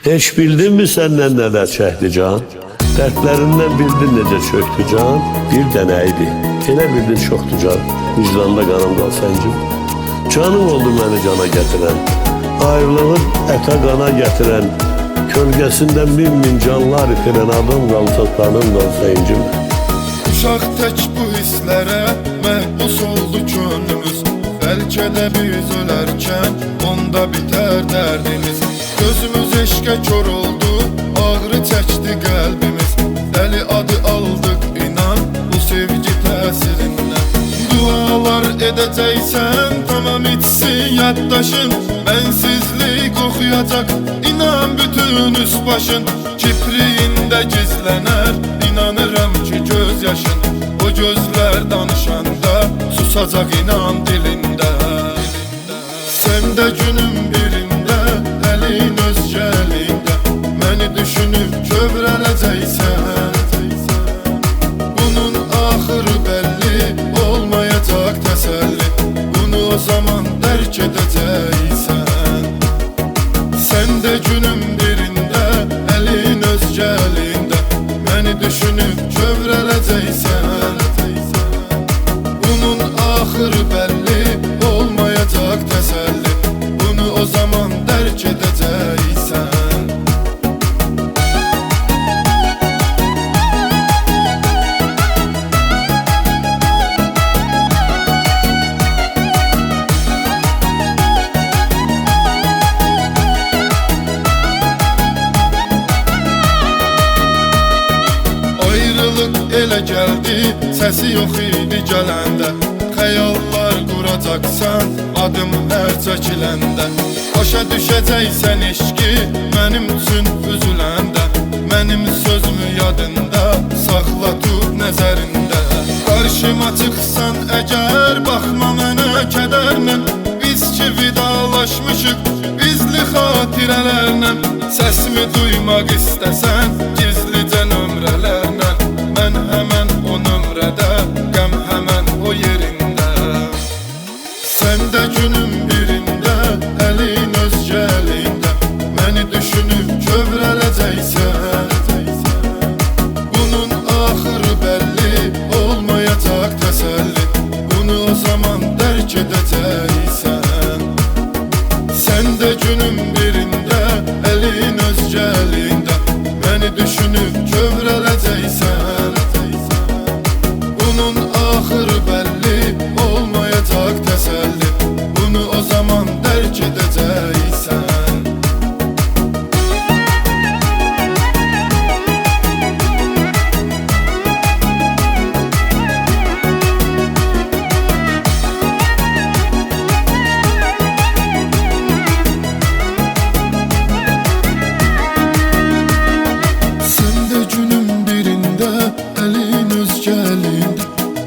Heç bildin mi səndən nələr çəkdi can? Dərdlərindən bildin necə çöktü can? Bir dənə idi, elə bildin çoxdu can. Vicdanda qanım qalsancım. Canım oldu məni cana gətirən, ayrılığı ətə qana gətirən, kölgəsində min canlar itirən adam qalsa qanım qalsancım. Uşaq tək bu hisslərə məhbus oldu könlümüz. Bəlkə də biz ölərkən onda bitər dərdimiz. Gözümüz eşqə kör oldu, ağrı çəkdi qəlbimiz. Dəli adı aldıq inan bu sevgi təsirindən. Dualar edəcəksən tamam içsin yaddaşın. Mənsizlik oxuyacaq inan bütün üst başın. Kipriyində gizlənər inanıram ki göz yaşın. O gözlər danışanda susacaq inan dilində. Sən də günün birində əlin özgə əlində məni düşünüb kövrələcəksən. Bunun axırı bəlli olmayacaq təsəlli. Bunu o zaman dərk edəcəksən. Sən də günün birində əlin özgə əlində məni düşünüb kövrələcəksən. Bunun axırı bəlli olmayacaq təsəlli. Bunu o zaman dərk edəcəksən. Elə gəldi, səsi yox idi gələndə. Xəyallar quracaqsan adım hər çəkiləndə. Başa düşəcəksən eşki mənim üçün üzüləndə. Mənim sözümü yadında saxla tut nəzərində. Qarşıma çıxsan əgər baxma mənə kədərlə. Biz ki vidalaşmışıq bizli xatirələrlə. Səsimi duymaq istəsən gizlicə nömrələrlə. Mən həmən o nömrədə, qəm həmən o yerində. Sən də günün birində əlin özgə əlində məni düşünüb kövrələcəksən. Bunun axırı bəlli olmayacaq təsəlli. Bunu o zaman dərk edəcəksən. Sən də günün birində əlin özgə əlində məni düşünüb kövrələcəksən. Bunun axırı bəlli olmayacaq təsəlli. Bunu o zaman dərk edəcəksən.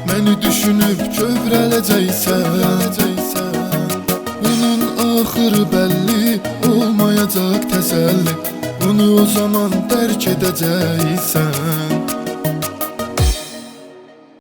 Məni düşünüb kövrələcəksən. Bunun axırı bəlli olmayacaq təsəlli. Bunu o zaman dərk edəcəksən.